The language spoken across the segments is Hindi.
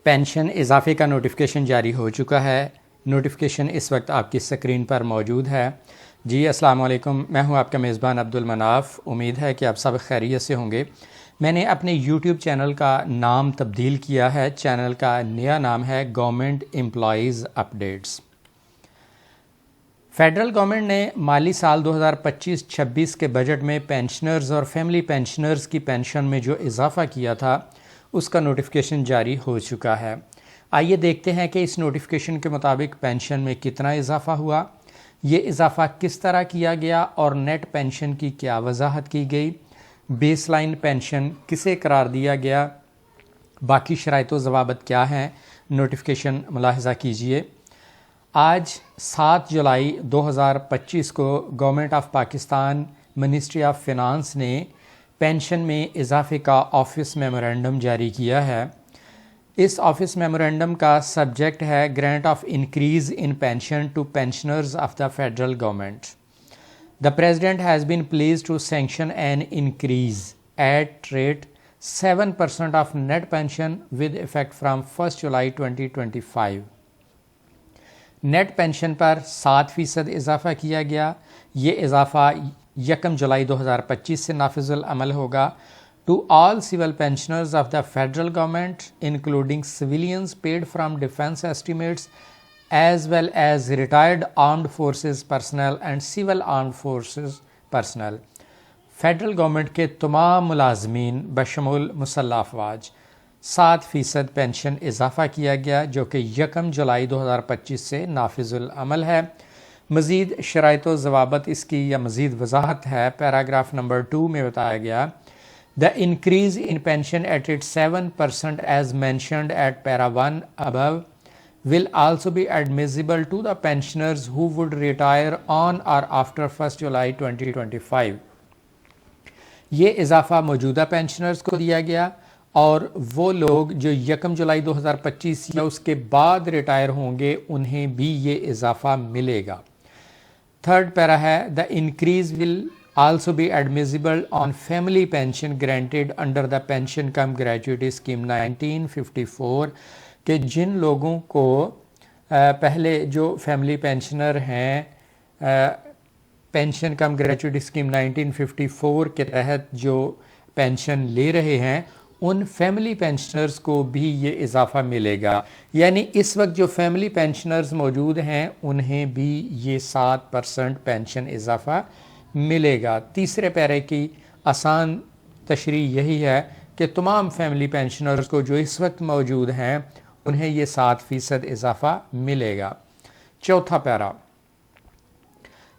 पेंशन इजाफे का नोटिफिकेशन जारी हो चुका है। नोटिफिकेशन इस वक्त आपकी स्क्रीन पर मौजूद है। जी अस्सलाम वालेकुम, मैं हूं आपका मेज़बान अब्दुल मनाफ़। उम्मीद है कि आप सब खैरियत से होंगे। मैंने अपने यूट्यूब चैनल का नाम तब्दील किया है। चैनल का नया नाम है government employees updates. Federal government ने माली साल 2025-26 के बजट में पेंशनर्स और फैमिली पेंशनर्स की पेंशन में जो इजाफ़ा किया था उसका नोटिफिकेशन जारी हो चुका है। आइए देखते हैं कि इस नोटिफिकेशन के मुताबिक पेंशन में कितना इजाफ़ा हुआ, ये इजाफ़ा किस तरह किया गया और नेट पेंशन की क्या वजाहत की गई, बेसलाइन पेंशन किसे करार दिया गया, बाकी शराइत व ज़वाबित क्या हैं। नोटिफिकेशन मुलाहज़ा कीजिए। आज 7 जुलाई 2025 को government of Pakistan ministry of finance ने पेंशन में इजाफे का ऑफिस मेमोरेंडम जारी किया है। इस ऑफिस मेमोरेंडम का सब्जेक्ट है grant of increase in pension to pensioners of the federal government. The president has been pleased to sanction an increase at rate 7% of net pension with effect from 1 July 2025। Net pension पर 7% इजाफा किया गया। ये इजाफा 1 जुलाई 2025 से नाफिजुल अमल होगा। To all civil pensioners of the federal government including civilians paid from defence estimates as well as retired armed forces personnel and civil armed forces personnel. Federal government के तमाम मुलाजमीन बशमूल मुसल्लह अफवाज 7% पेंशन इजाफा किया गया, जो कि 1 जुलाई 2025 से नाफिजुल अमल है। मज़ीद शराइत व ज़वाबित इसकी या मज़ीद वजाहत है पैराग्राफ नंबर 2 में बताया गया। The increase in pension at it 7% as mentioned at para 1 above will also be admissible to the pensioners who would retire on or after 1 July 2025। ये इजाफा मौजूदा पेंशनर्स को दिया गया और वो लोग जो 1 जुलाई 2025 या उसके बाद रिटायर होंगे उन्हें भी ये इजाफा मिलेगा। थर्ड पैरा है the increase will also be admissible on family pension granted under the pension come gratuity scheme 1954 के जिन लोगों को पहले जो फैमिली पेंशनर हैं पेंशन कम ग्रेजुएटी स्कीम 1954 के तहत जो पेंशन ले रहे हैं उन फैमिली पेंशनर्स को भी ये इजाफा मिलेगा। यानी इस वक्त जो फैमिली पेंशनर्स मौजूद हैं उन्हें भी ये 7% पेंशन इजाफा मिलेगा। तीसरे पैरे की आसान तशरीह यही है कि तमाम फैमिली पेंशनर्स को जो इस वक्त मौजूद हैं उन्हें ये 7% इजाफा मिलेगा। चौथा para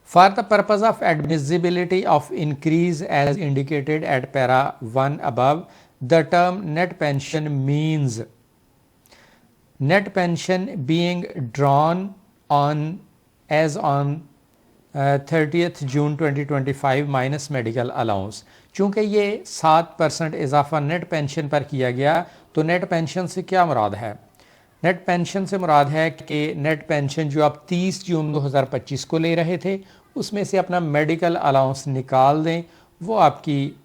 For the purpose of admissibility of increase as indicated at para 1 above, the term net pension means net pension being drawn on as on 30th June 2025 minus medical allowance. चूँकि ये 7% इजाफा नेट पेंशन पर किया गया तो नेट पेंशन से क्या मुराद है? नेट पेंशन से मुराद है कि नेट पेंशन जो आप 30 जून 2025 को ले रहे थे उसमें से अपना मेडिकल अलाउंस निकाल दें, वो आपकी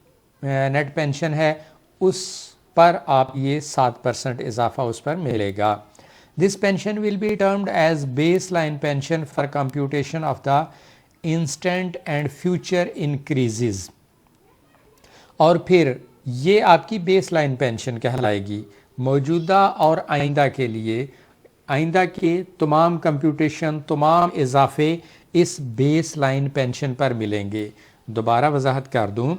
नेट पेंशन है, उस पर आप ये 7% इजाफा उस पर मिलेगा। This pension will be termed as baseline pension for computation of the instant and future increases. और फिर ये आपकी बेस लाइन पेंशन कहलाएगी मौजूदा और आइंदा के लिए। आइंदा के तमाम कंप्यूटेशन तमाम इजाफे इस बेस लाइन पेंशन पर मिलेंगे। दोबारा वजाहत कर दूं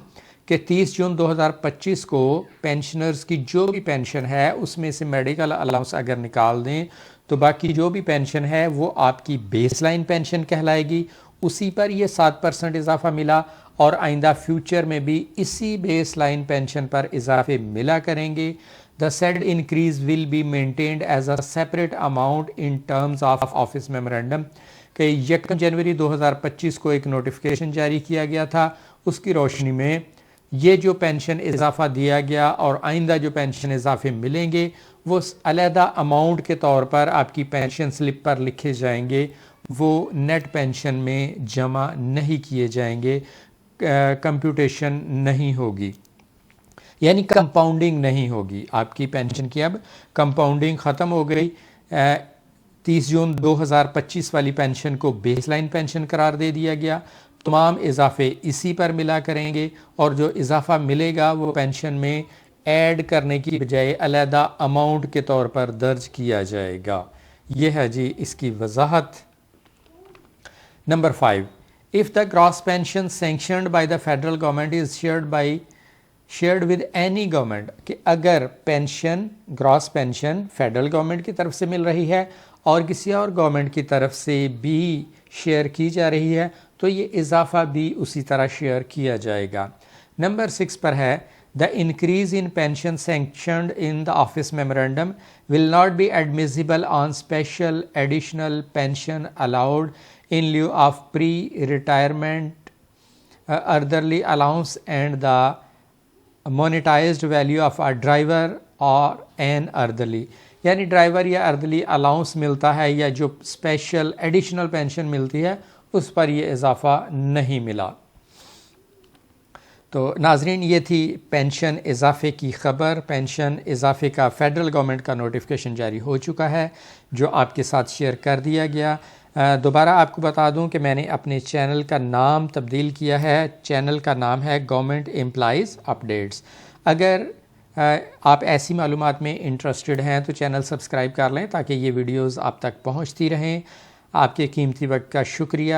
कि 30 जून 2025 को पेंशनर्स की जो भी पेंशन है उसमें से मेडिकल अलाउंस अगर निकाल दें तो बाकी जो भी पेंशन है वो आपकी बेस लाइन पेंशन कहलाएगी। उसी पर ये 7% इजाफा मिला और आइंदा फ्यूचर में भी इसी बेस लाइन पेंशन पर इजाफे मिला करेंगे। The said increase will be maintained as a separate amount in terms of office memorandum कि 1 जनवरी 2025 को एक नोटिफिकेशन जारी किया गया था। उसकी रोशनी में ये जो पेंशन इजाफा दिया गया और आइंदा जो पेंशन इजाफे मिलेंगे वो अलहदा अमाउंट के तौर पर आपकी पेंशन स्लिप पर लिखे जाएंगे, वो नेट पेंशन में जमा नहीं किए जाएंगे, कंप्यूटेशन नहीं होगी। यानी कंपाउंडिंग नहीं होगी आपकी पेंशन की। अब कंपाउंडिंग ख़त्म हो गई। 30 जून 2025 वाली पेंशन को बेसलाइन पेंशन करार दे दिया गया। तमाम इजाफे इसी पर मिला करेंगे और जो इजाफा मिलेगा वो पेंशन में ऐड करने की बजाय अलहदा अमाउंट के तौर पर दर्ज किया जाएगा। यह है जी इसकी वजाहत। Number 5, if the gross pension sanctioned by the federal government is shared with any government, कि अगर pension gross pension federal government की तरफ से मिल रही है और किसी और गवर्नमेंट की तरफ से भी शेयर की जा रही है तो ये इजाफा भी उसी तरह शेयर किया जाएगा। नंबर 6 पर है the increase in pension sanctioned in the office memorandum will not be admissible on special additional pension allowed in lieu of pre retirement orderly allowance and the monetised value of a driver or an orderly, यानी ड्राइवर या अर्दली अलाउंस मिलता है या जो स्पेशल एडिशनल पेंशन मिलती है उस पर ये इजाफा नहीं मिला। तो नाजरीन ये थी पेंशन इजाफे की ख़बर। पेंशन इजाफे का फ़ेडरल गवर्नमेंट का नोटिफिकेशन जारी हो चुका है जो आपके साथ शेयर कर दिया गया। दोबारा आपको बता दूं कि मैंने अपने चैनल का नाम तब्दील किया है। चैनल का नाम है गवर्नमेंट एम्प्लॉइज़ अपडेट्स। अगर आप ऐसी मालूमात में इंटरेस्टेड हैं तो चैनल सब्सक्राइब कर लें ताकि ये वीडियोस आप तक पहुंचती रहें। आपके कीमती वक्त का शुक्रिया।